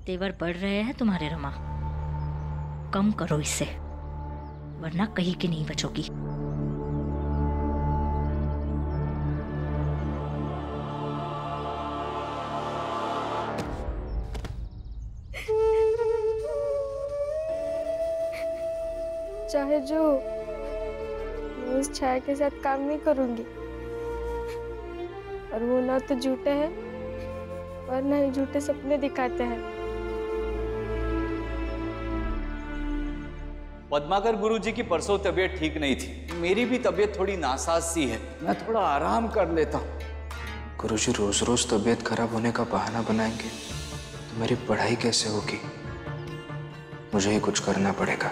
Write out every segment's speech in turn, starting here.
तेवर बढ़ रहे हैं तुम्हारे रमा। कम करो इसे, वरना कहीं की नहीं बचोगी। चाहे जो मैं उस छाया के साथ काम नहीं करूंगी, और वो ना तो झूठे हैं और ना ही झूठे सपने दिखाते हैं। पद्माकर गुरुजी की परसों तबीयत ठीक नहीं थी, मेरी भी तबीयत थोड़ी नासाज सी है, मैं थोड़ा आराम कर लेता हूँ। गुरुजी रोज रोज तबीयत खराब होने का बहाना बनाएंगे तो मेरी पढ़ाई कैसे होगी? मुझे ही कुछ करना पड़ेगा।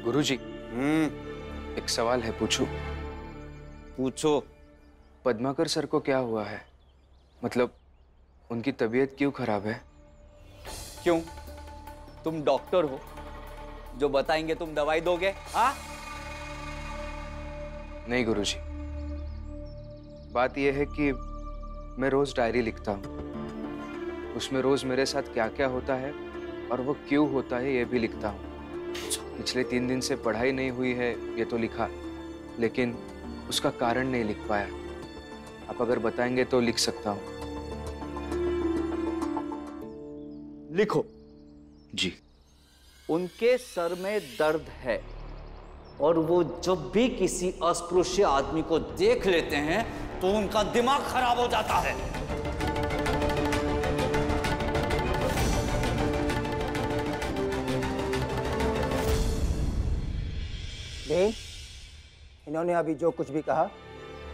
गुरुजी, एक सवाल है, पूछूं? पूछो। पद्माकर सर को क्या हुआ है? मतलब उनकी तबीयत क्यों खराब है? क्यों? तुम डॉक्टर हो, जो बताएंगे तुम दवाई दोगे? हाँ? नहीं गुरुजी, बात यह है कि मैं रोज डायरी लिखता हूँ। उसमें रोज मेरे साथ क्या क्या होता है और वो क्यों होता है ये भी लिखता हूँ। पिछले 3 दिन से पढ़ाई नहीं हुई है ये तो लिखा, लेकिन उसका कारण नहीं लिख पाया। आप अगर बताएंगे तो लिख सकता हूँ। लिखो। जी। उनके सर में दर्द है और वो जब भी किसी अस्पृश्य आदमी को देख लेते हैं तो उनका दिमाग खराब हो जाता है। नहीं, इन्होंने अभी जो कुछ भी कहा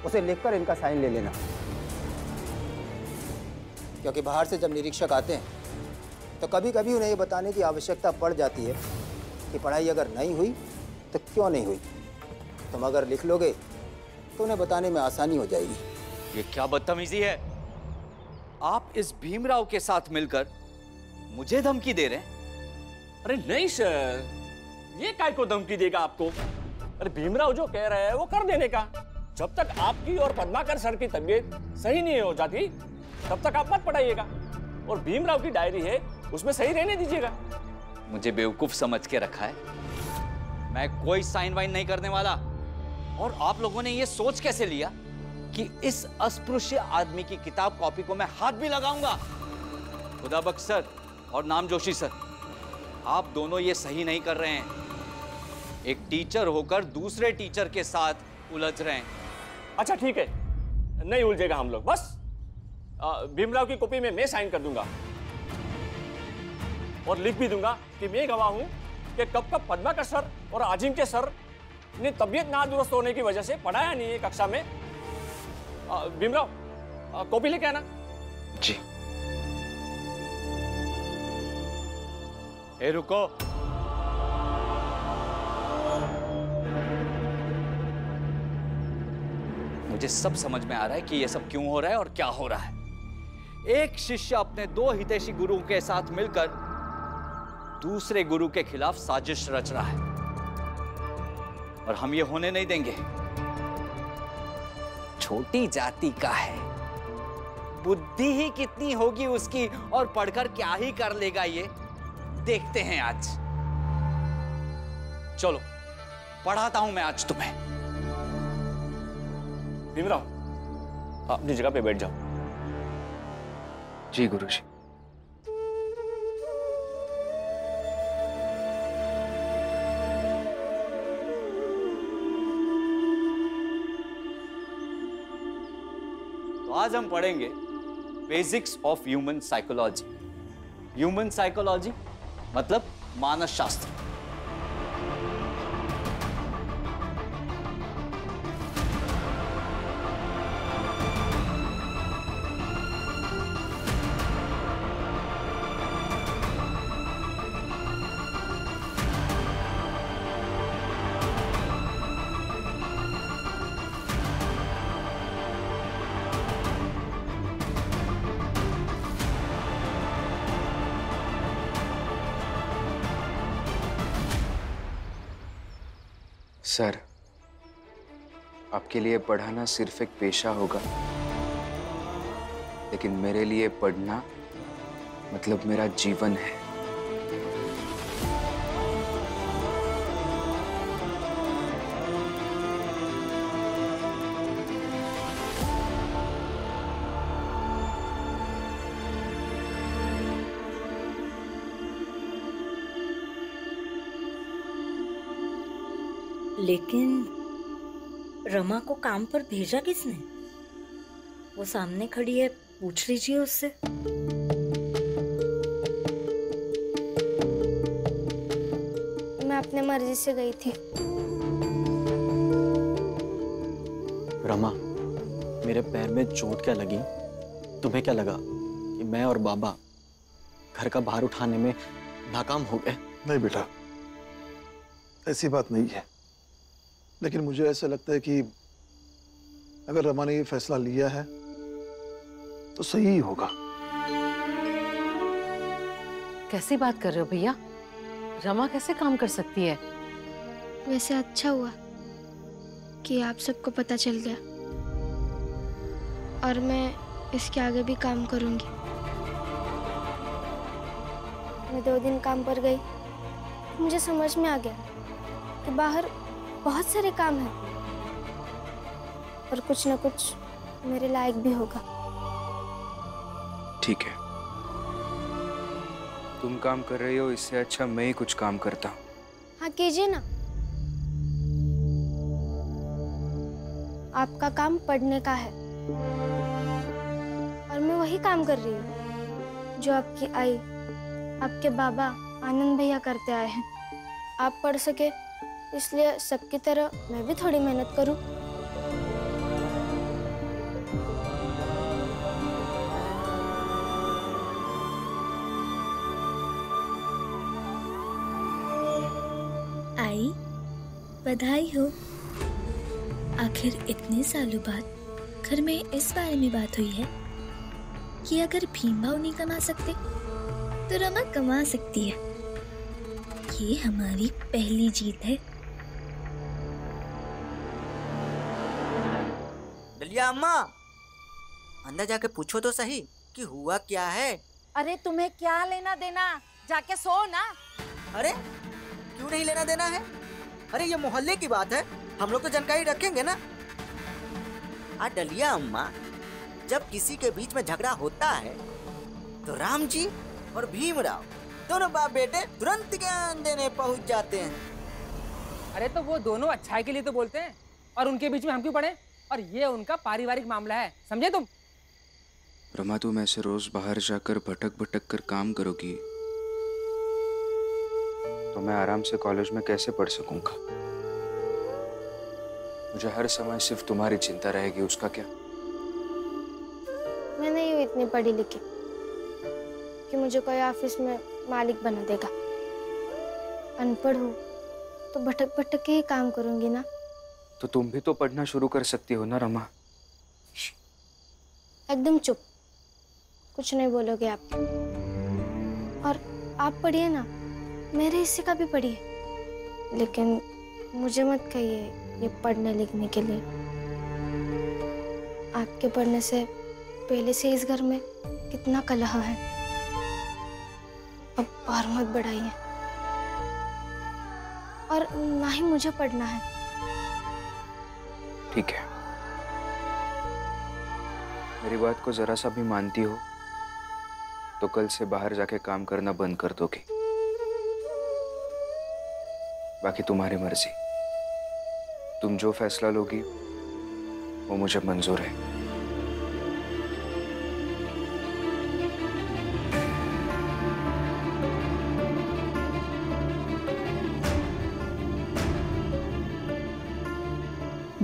उसे लिखकर इनका साइन ले लेना, क्योंकि बाहर से जब निरीक्षक आते हैं तो कभी कभी उन्हें ये बताने की आवश्यकता पड़ जाती है कि पढ़ाई अगर नहीं हुई तो क्यों नहीं हुई। तुम अगर लिख लोगे तो उन्हें बताने में आसानी हो जाएगी। ये क्या बदतमीजी है? आप इस भीमराव के साथ मिलकर मुझे धमकी दे रहे हैं? अरे नहीं सर, ये काय को धमकी देगा आपको? अरे भीमराव जो कह रहे हैं वो कर देने का। जब तक आपकी और पद्माकर सर की तबीयत सही नहीं हो जाती तब तक आप मत पढ़ाइएगा, और भीमराव की डायरी है उसमें सही रहने दीजिएगा। मुझे बेवकूफ समझ के रखा है? मैं कोई साइन वाइन नहीं करने वाला। और आप लोगों ने ये सोच कैसे लिया कि इस अस्पृश्य आदमी की किताब कॉपी को मैं हाथ भी लगाऊंगा? खुदाबख्श सर और नाम जोशी सर, आप दोनों ये सही नहीं कर रहे हैं। एक टीचर होकर दूसरे टीचर के साथ उलझ रहे हैं। अच्छा ठीक है, नहीं उलझेगा हम लोग। बस भीमराव की कॉपी में मैं साइन कर दूंगा और लिख भी दूंगा कि मैं गवाह हूं कि कब कब पद्माकर सर और अजिंक्य सर ने तबीयत नादुरुस्त होने की वजह से पढ़ाया नहीं है कक्षा में। भीमराव कॉपी लेके आना। जी। ए रुको। मुझे सब समझ में आ रहा है कि ये सब क्यों हो रहा है और क्या हो रहा है। एक शिष्य अपने 2 हितैषी गुरुओं के साथ मिलकर दूसरे गुरु के खिलाफ साजिश रच रहा है और हम ये होने नहीं देंगे। छोटी जाति का है, बुद्धि ही कितनी होगी उसकी, और पढ़कर क्या ही कर लेगा ये, देखते हैं आज। चलो पढ़ाता हूं मैं आज तुम्हें। भीमराव अपनी जगह पे बैठ जाओ। जी गुरुजी। तो आज हम पढ़ेंगे basics of human psychology. Human psychology मतलब मानस शास्त्र। सर, आपके लिए पढ़ाना सिर्फ एक पेशा होगा, लेकिन मेरे लिए पढ़ना मतलब मेरा जीवन है। लेकिन रमा को काम पर भेजा किसने? वो सामने खड़ी है, पूछ लीजिए उससे। मैं अपने मर्जी से गई थी। रमा, मेरे पैर में चोट क्या लगी? तुम्हें क्या लगा कि मैं और बाबा घर का भार उठाने में नाकाम हो गए? नहीं बेटा, ऐसी बात नहीं है। लेकिन मुझे ऐसा लगता है कि अगर रमा ने ये फैसला लिया है तो सही ही होगा। कैसी बात कर रहे हो भैया? रमा कैसे काम कर सकती है? वैसे अच्छा हुआ कि आप सबको पता चल गया, और मैं इसके आगे भी काम करूंगी। मैं 2 दिन काम पर गई, मुझे समझ में आ गया कि बाहर बहुत सारे काम हैं और कुछ न कुछ मेरे लायक भी होगा। ठीक है, तुम काम कर रही हो, इससे अच्छा मैं ही कुछ काम करता हूँ। हाँ कीजिए ना। आपका काम पढ़ने का है और मैं वही काम कर रही हूँ जो आपकी आई, आपके बाबा आनंद भैया करते आए हैं। आप पढ़ सके इसलिए सबकी तरह मैं भी थोड़ी मेहनत करूं। आई, बधाई हो। आखिर इतने सालों बाद घर में इस बारे में बात हुई है कि अगर भीम भाव नहीं कमा सकते तो रमा कमा सकती है। ये हमारी पहली जीत है। डलिया अम्मा, अंदर जाके पूछो तो सही कि हुआ क्या है। अरे तुम्हें क्या लेना देना, जाके सो ना। अरे क्यों नहीं लेना देना है? अरे ये मोहल्ले की बात है, हम लोग तो जानकारी रखेंगे ना। डलिया अम्मा, जब किसी के बीच में झगड़ा होता है तो राम जी और भीमराव दोनों बाप बेटे तुरंत ज्ञान देने पहुंच जाते हैं। अरे तो वो दोनों अच्छाई के लिए तो बोलते हैं, और उनके बीच में हम क्यों पड़े? और ये उनका पारिवारिक मामला है, समझे तुम? रमा, तुम ऐसे रोज बाहर जाकर भटक भटक कर काम करोगी तो मैं आराम से कॉलेज में कैसे पढ़ सकूंगा? मुझे हर समय सिर्फ तुम्हारी चिंता रहेगी, उसका क्या? मैं नहीं हूँ इतनी पढ़ी लिखी कि मुझे कोई ऑफिस में मालिक बना देगा। अनपढ़ हूँ तो भटक भटक के ही काम करूंगी ना। तो तुम भी तो पढ़ना शुरू कर सकती हो ना रमा। एकदम चुप, कुछ नहीं बोलोगे आप। और आप पढ़िए ना, मेरे हिस्से का भी पढ़िए, लेकिन मुझे मत कहिए ये पढ़ने लिखने के लिए। आपके पढ़ने से पहले से इस घर में कितना कलह है, अब और मत बढ़ाइए। और ना ही मुझे पढ़ना है। ठीक है, मेरी बात को जरा सा भी मानती हो तो कल से बाहर जाके काम करना बंद कर दोगी। बाकी तुम्हारी मर्जी, तुम जो फैसला लोगी वो मुझे मंजूर है।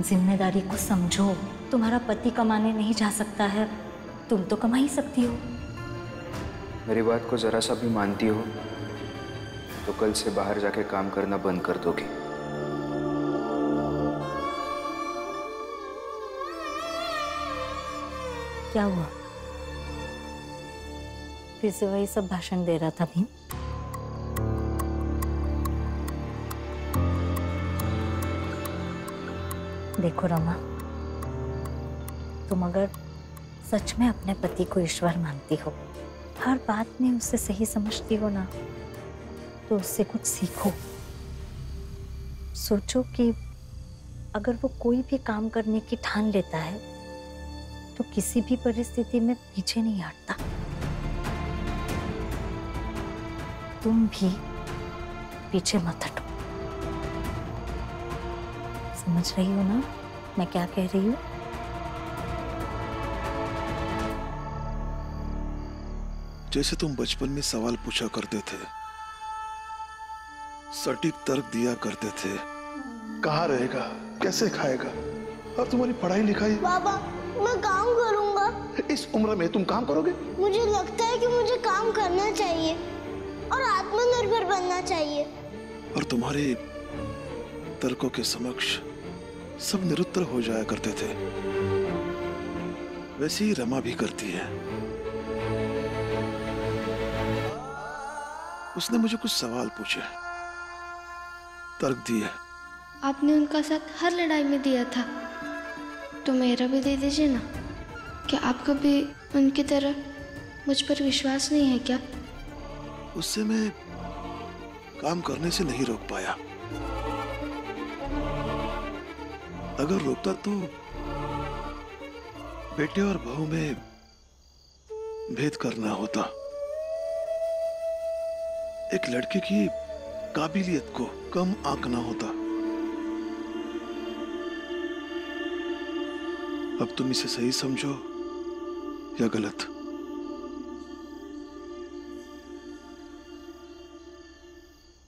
जिम्मेदारी को समझो। तुम्हारा पति कमाने नहीं जा सकता है, तुम तो कमा ही सकती हो। मेरी बात को जरा सा भी मानती हो तो कल से बाहर जाके काम करना बंद कर दोगी। क्या हुआ? फिर से वही सब भाषण दे रहा था भीम? देखो रमा, तुम अगर सच में अपने पति को ईश्वर मानती हो, हर बात में उसे सही समझती हो ना, तो उससे कुछ सीखो। सोचो कि अगर वो कोई भी काम करने की ठान लेता है तो किसी भी परिस्थिति में पीछे नहीं हटता। तुम भी पीछे मत हटो। समझ रही हो ना मैं क्या कह रही हूँ? जैसे तुम बचपन में सवाल पूछा करते थे, सटीक तर्क दिया करते थे, कहाँ रहेगा, कैसे खाएगा, अब तुम्हारी पढ़ाई लिखाई। बाबा, मैं काम करूंगा। इस उम्र में तुम काम करोगे? मुझे लगता है कि मुझे काम करना चाहिए और आत्मनिर्भर बनना चाहिए। और तुम्हारे तर्कों के समक्ष सब निरुत्तर हो जाया करते थे। वैसे ही रमा भी करती है। उसने मुझे कुछ सवाल पूछे, तर्क दिए। आपने उनका साथ हर लड़ाई में दिया था, तो मेरा भी दे दीजिए ना। क्या आपका भी उनकी तरह मुझ पर विश्वास नहीं है क्या? उससे मैं काम करने से नहीं रोक पाया। अगर रोकता तो बेटे और बहू में भेद करना होता। एक लड़के की काबिलियत को कम आंकना होता। अब तुम इसे सही समझो या गलत।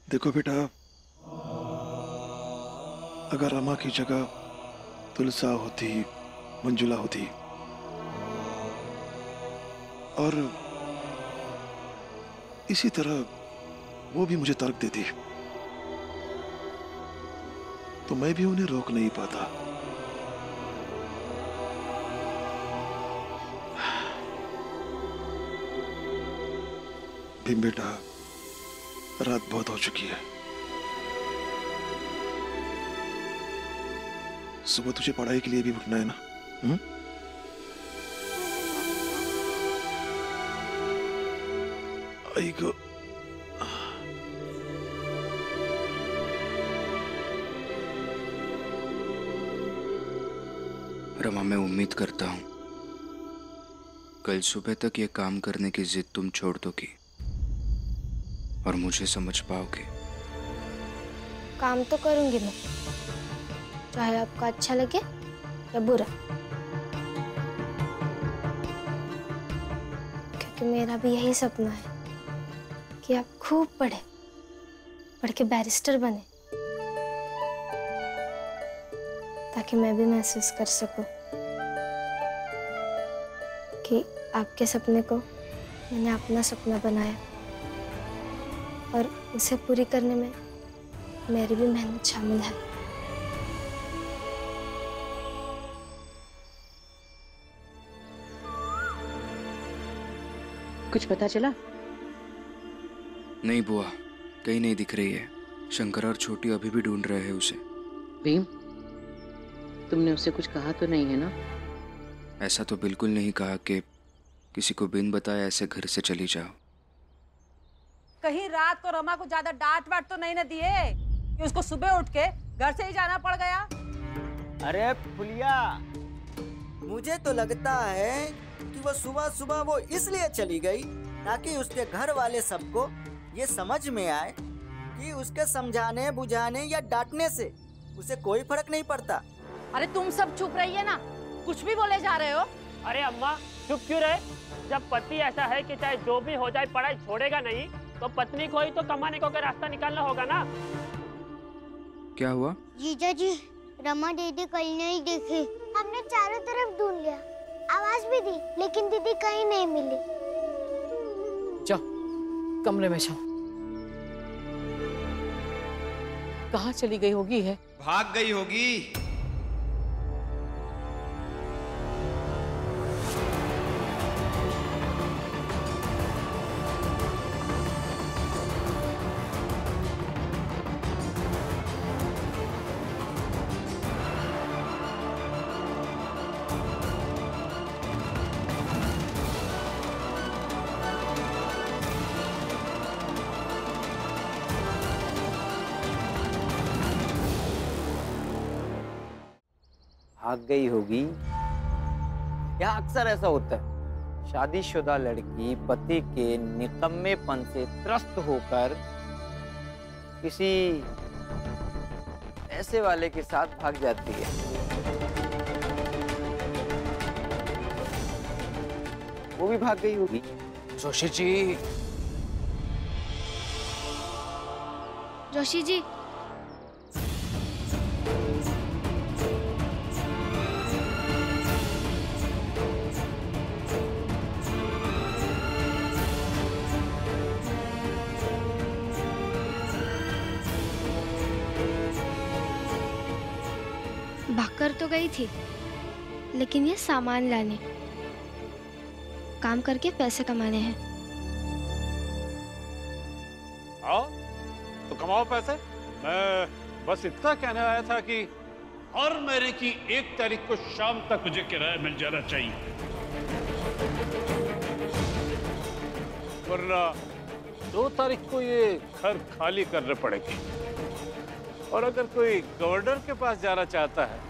देखो बेटा, अगर रमा की जगह तुलसा होती, मंजुला होती और इसी तरह वो भी मुझे तर्क देती, तो मैं भी उन्हें रोक नहीं पाता। भीम बेटा, रात बहुत हो चुकी है। सुबह तुझे पढ़ाई के लिए भी उठना है ना? आई गो। रमा, मैं उम्मीद करता हूं कल सुबह तक ये काम करने की जिद तुम छोड़ दोगी और मुझे समझ पाओगे। काम तो करूंगी मैं, चाहे आपको अच्छा लगे या बुरा, क्योंकि मेरा भी यही सपना है कि आप खूब पढ़े, पढ़ के बैरिस्टर बने, ताकि मैं भी महसूस कर सकूं कि आपके सपने को मैंने अपना सपना बनाया और उसे पूरी करने में मेरी भी मेहनत शामिल है। कुछ पता चला? नहीं बुआ, कहीं नहीं दिख रही है। शंकर और छोटी अभी भी ढूंढ रहे हैं उसे। भीम, तुमने उससे कुछ कहा तो नहीं है ना? ऐसा तो बिल्कुल नहीं कहा कि किसी को बिन बताए ऐसे घर से चली जाओ। कहीं रात को रमा को ज्यादा डांट वाट तो नहीं न दिए कि उसको सुबह उठ के घर से ही जाना पड़ गया? अरे फुलिया, मुझे तो लगता है कि वो सुबह सुबह वो इसलिए चली गई ताकि उसके घर वाले सबको ये समझ में आए कि उसके समझाने बुझाने या डांटने से उसे कोई फर्क नहीं पड़ता। अरे तुम सब चुप रहिए ना, कुछ भी बोले जा रहे हो। अरे अम्मा, चुप क्यों रहे? जब पति ऐसा है कि चाहे जो भी हो जाए पढ़ाई छोड़ेगा नहीं, तो पत्नी को ही तो कमाने को रास्ता निकालना होगा ना। क्या हुआ? जीजा जी, रमा दीदी कहीं नहीं दिखी। हमने चारों तरफ ढूंढ लिया, आवाज भी दी, लेकिन दीदी कहीं नहीं मिली। जाओ कमरे में जाओ। कहाँ चली गई होगी? है भाग गई होगी। भाग गई होगी। यहाँ अक्सर ऐसा होता है, शादीशुदा लड़की पति के निकम्मेपन से त्रस्त होकर किसी ऐसे वाले के साथ भाग जाती है। वो भी भाग गई होगी। जोशी जी, जोशी जी, भागकर तो गई थी, लेकिन ये सामान लाने, काम करके पैसे कमाने हैं। आओ तो कमाओ पैसे। मैं बस इतना कहने आया था कि हर महीने की 1 तारीख को शाम तक मुझे किराया मिल जाना चाहिए, वरना 2 तारीख को ये घर खाली करने पड़ेगी। और अगर कोई गवर्नर के पास जाना चाहता है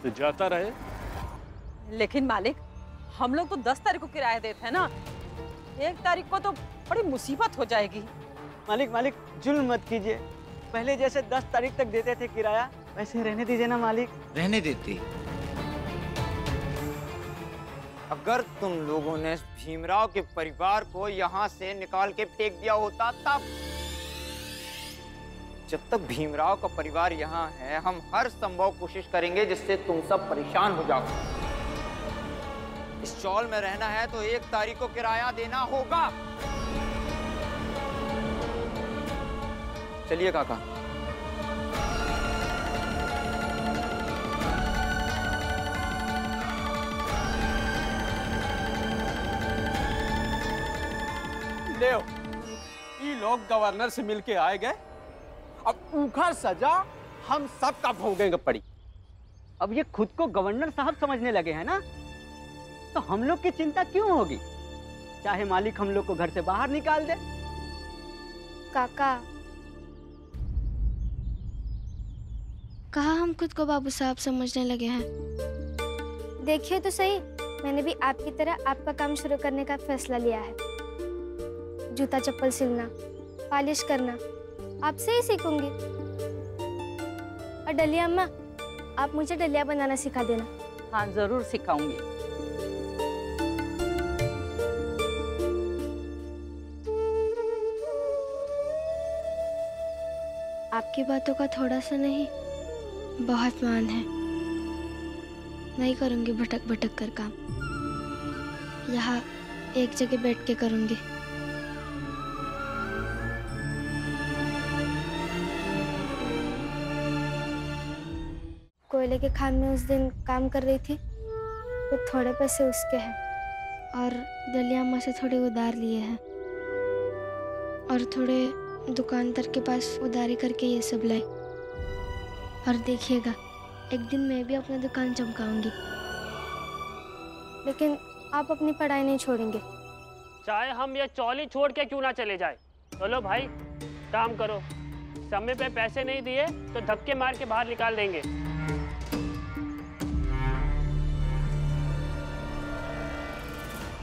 तो जाता रहे। लेकिन मालिक, हम लोग तो 10 तारीख को किराया देते हैं ना, 1 तारीख को तो बड़ी मुसीबत हो जाएगी। मालिक मालिक जुल्म मत कीजिए, पहले जैसे 10 तारीख तक देते थे किराया वैसे रहने दीजिए ना मालिक। रहने देती। अगर तुम लोगों ने भीमराव के परिवार को यहाँ से निकाल के फेंक दिया होता तब। जब तक भीमराव का परिवार यहाँ है, हम हर संभव कोशिश करेंगे जिससे तुम सब परेशान हो जाओ। इस चौल में रहना है तो 1 तारीख को किराया देना होगा। चलिए काका। ले ये लोग गवर्नर से मिलके आए गए, अब उखर सजा हम सब का भोगेंगे पड़ी। अब ये खुद को गवर्नर साहब समझने लगे हैं ना, तो हम लोग की चिंता क्यों होगी? चाहे मालिक हम लोग को घर से बाहर निकाल दे। काका, कहाँ हम खुद को बाबू साहब समझने लगे हैं? देखिए तो सही, मैंने भी आपकी तरह आपका काम शुरू करने का फैसला लिया है। जूता चप्पल सिलना, पॉलिश करना आपसे ही सीखूंगी। और डलिया अम्मा, आप मुझे डलिया बनाना सिखा देना। हाँ, जरूर सिखाऊंगी। आपकी बातों का थोड़ा सा नहीं, बहुत मान है। नहीं करूंगी भटक भटक कर काम, यहाँ एक जगह बैठ के करूंगी। कोयले के खान में उस दिन काम कर रही थी, तो थोड़े पैसे उसके हैं और दलिया अम्मा से थोड़े उधार लिए हैं और थोड़े दुकानदार के पास उधारी करके ये सब लाई। और देखिएगा, एक दिन मैं भी अपना दुकान चमकाऊंगी। लेकिन आप अपनी पढ़ाई नहीं छोड़ेंगे। चाहे हम ये चौली छोड़ के क्यों ना चले जाए। चलो भाई, काम करो। समय पे पैसे नहीं दिए तो धक्के मार के बाहर निकाल देंगे।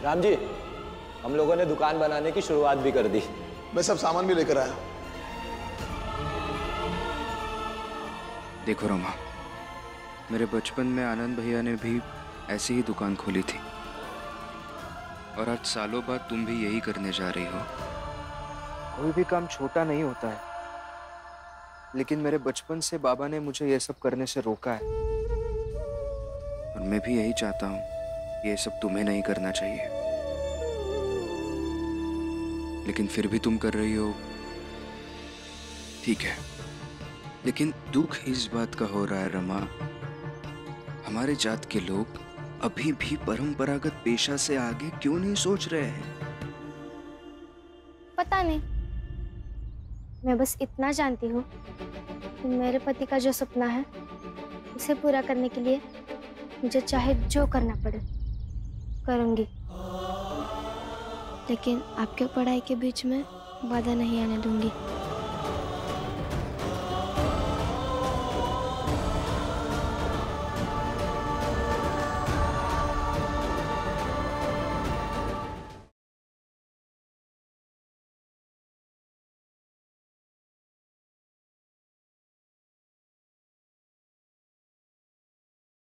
राम जी, हम लोगों ने दुकान बनाने की शुरुआत भी कर दी। मैं सब सामान भी लेकर आया। देखो रमा, मेरे बचपन में आनंद भैया ने भी ऐसी ही दुकान खोली थी और आज सालों बाद तुम भी यही करने जा रही हो। कोई भी काम छोटा नहीं होता है, लेकिन मेरे बचपन से बाबा ने मुझे ये सब करने से रोका है और मैं भी यही चाहता हूँ, ये सब तुम्हें नहीं करना चाहिए, लेकिन फिर भी तुम कर रही हो। ठीक है, लेकिन दुख इस बात का हो रहा है रमा, हमारे जात के लोग अभी भी परंपरागत पेशा से आगे क्यों नहीं सोच रहे हैं? पता नहीं, मैं बस इतना जानती हूँ कि मेरे पति का जो सपना है उसे पूरा करने के लिए मुझे चाहे जो करना पड़े करूँगी, लेकिन आपके पढ़ाई के बीच में बाधा नहीं आने दूंगी।